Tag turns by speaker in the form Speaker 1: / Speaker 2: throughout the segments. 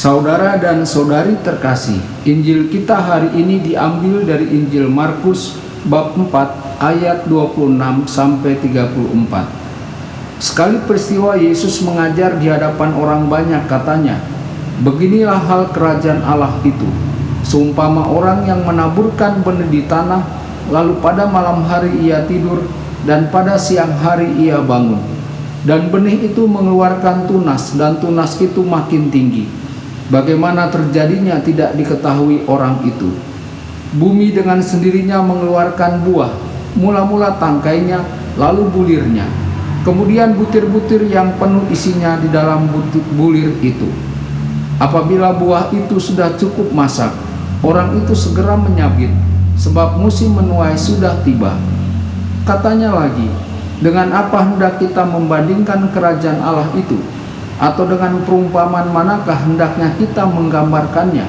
Speaker 1: Saudara dan saudari terkasih, Injil kita hari ini diambil dari Injil Markus bab 4 ayat 26 sampai 34. Sekali peristiwa Yesus mengajar di hadapan orang banyak, katanya, "Beginilah hal kerajaan Allah itu. Seumpama orang yang menaburkan benih di tanah, lalu pada malam hari ia tidur, dan pada siang hari ia bangun. Dan benih itu mengeluarkan tunas, dan tunas itu makin tinggi. Bagaimana terjadinya tidak diketahui orang itu. Bumi dengan sendirinya mengeluarkan buah, mula-mula tangkainya, lalu bulirnya. Kemudian butir-butir yang penuh isinya di dalam bulir itu. Apabila buah itu sudah cukup masak, orang itu segera menyabit, sebab musim menuai sudah tiba." Katanya lagi, "Dengan apa hendak kita membandingkan kerajaan Allah itu? Atau dengan perumpamaan manakah hendaknya kita menggambarkannya?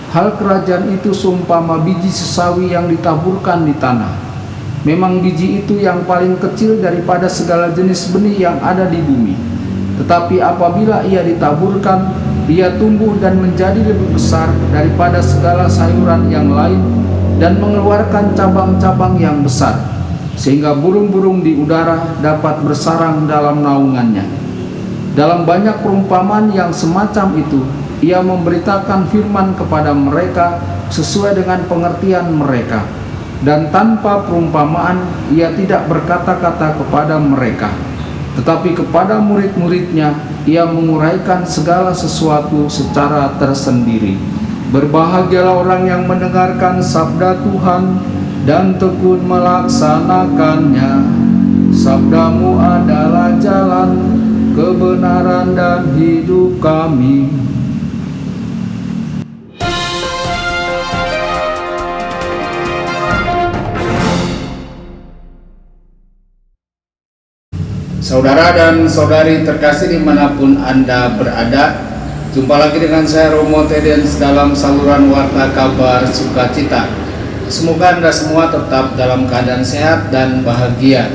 Speaker 1: Hal kerajaan itu seumpama biji sesawi yang ditaburkan di tanah. Memang biji itu yang paling kecil daripada segala jenis benih yang ada di bumi. Tetapi apabila ia ditaburkan, ia tumbuh dan menjadi lebih besar daripada segala sayuran yang lain, dan mengeluarkan cabang-cabang yang besar, sehingga burung-burung di udara dapat bersarang dalam naungannya." Dalam banyak perumpamaan yang semacam itu, ia memberitakan firman kepada mereka sesuai dengan pengertian mereka. Dan tanpa perumpamaan, ia tidak berkata-kata kepada mereka. Tetapi kepada murid-muridnya, ia menguraikan segala sesuatu secara tersendiri. Berbahagialah orang yang mendengarkan sabda Tuhan dan tekun melaksanakannya. Sabdamu adalah jalan, kebenaran dan hidup kami. Saudara dan saudari terkasih dimanapun Anda berada, jumpa lagi dengan saya Romo Tedens dalam saluran Warta Kabar Sukacita. Semoga Anda semua tetap dalam keadaan sehat dan bahagia.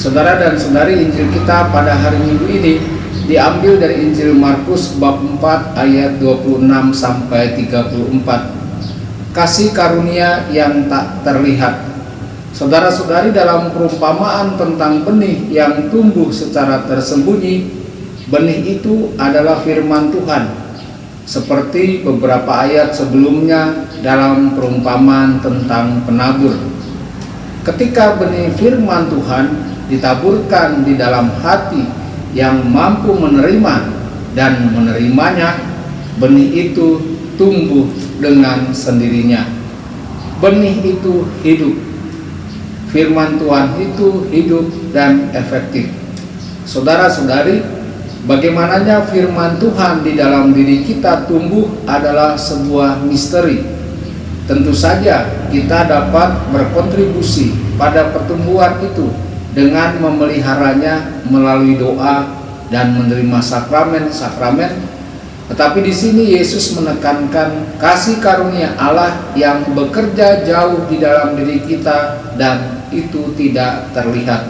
Speaker 1: Saudara dan saudari, Injil kita pada hari Minggu ini diambil dari Injil Markus bab 4 ayat 26 sampai 34. Kasih karunia yang tak terlihat. Saudara-saudari, dalam perumpamaan tentang benih yang tumbuh secara tersembunyi, benih itu adalah firman Tuhan. Seperti beberapa ayat sebelumnya dalam perumpamaan tentang penabur. Ketika benih firman Tuhan ditaburkan di dalam hati yang mampu menerima dan menerimanya, benih itu tumbuh dengan sendirinya. Benih itu hidup. Firman Tuhan itu hidup dan efektif. Saudara-saudari, bagaimananya firman Tuhan di dalam diri kita tumbuh adalah sebuah misteri. Tentu saja kita dapat berkontribusi pada pertumbuhan itu dengan memeliharanya melalui doa dan menerima sakramen-sakramen. Tetapi di sini Yesus menekankan kasih karunia Allah yang bekerja jauh di dalam diri kita dan itu tidak terlihat.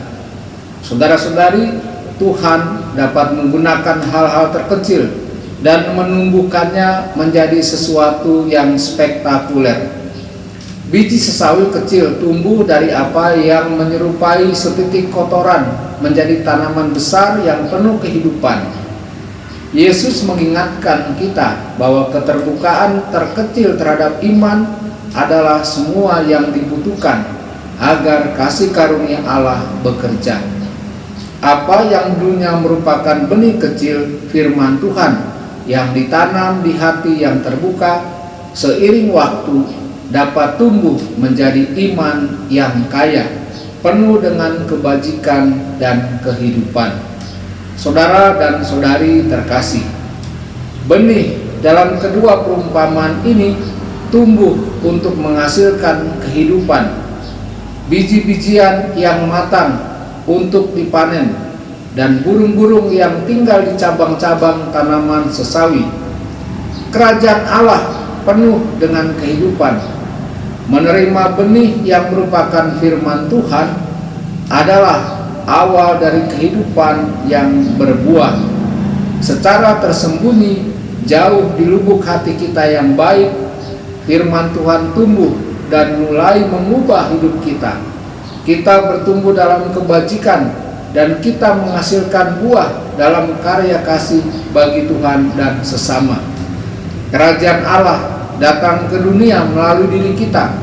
Speaker 1: Saudara-saudari, Tuhan dapat menggunakan hal-hal terkecil dan menumbuhkannya menjadi sesuatu yang spektakuler. Biji sesawi kecil tumbuh dari apa yang menyerupai setitik kotoran menjadi tanaman besar yang penuh kehidupan. Yesus mengingatkan kita bahwa keterbukaan terkecil terhadap iman adalah semua yang dibutuhkan agar kasih karunia Allah bekerja. Apa yang dulunya merupakan benih kecil firman Tuhan yang ditanam di hati yang terbuka, seiring waktu dapat tumbuh menjadi iman yang kaya, penuh dengan kebajikan dan kehidupan. Saudara dan saudari terkasih, benih dalam kedua perumpamaan ini tumbuh untuk menghasilkan kehidupan. Biji-bijian yang matang untuk dipanen, dan burung-burung yang tinggal di cabang-cabang tanaman sesawi. Kerajaan Allah penuh dengan kehidupan. Menerima benih yang merupakan firman Tuhan adalah awal dari kehidupan yang berbuah. Secara tersembunyi, jauh di lubuk hati kita yang baik, firman Tuhan tumbuh dan mulai mengubah hidup kita. Kita bertumbuh dalam kebajikan dan kita menghasilkan buah dalam karya kasih bagi Tuhan dan sesama. Kerajaan Allah datang ke dunia melalui diri kita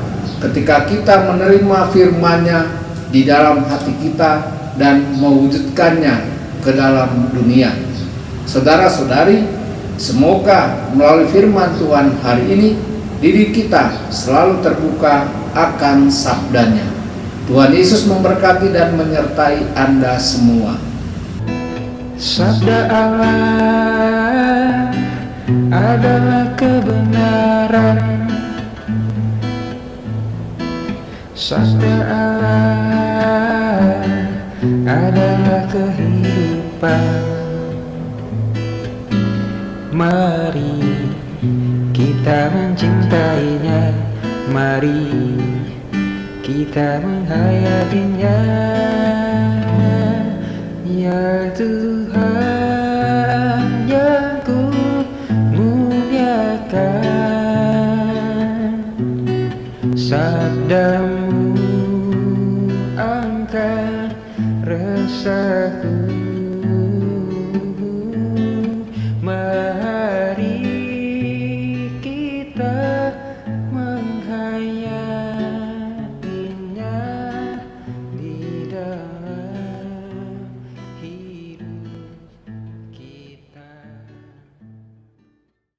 Speaker 1: ketika kita menerima firman-Nya di dalam hati kita dan mewujudkannya ke dalam dunia. Saudara-saudari, semoga melalui firman Tuhan hari ini diri kita selalu terbuka akan sabdanya. Tuhan Yesus memberkati dan menyertai Anda semua.
Speaker 2: Sabda Allah adalah kebenaran. Sabda Allah adalah kehidupan. Mari kita mencintainya, mari kita menghayatinya. Ya Tuhan yang ku muliakan, sabda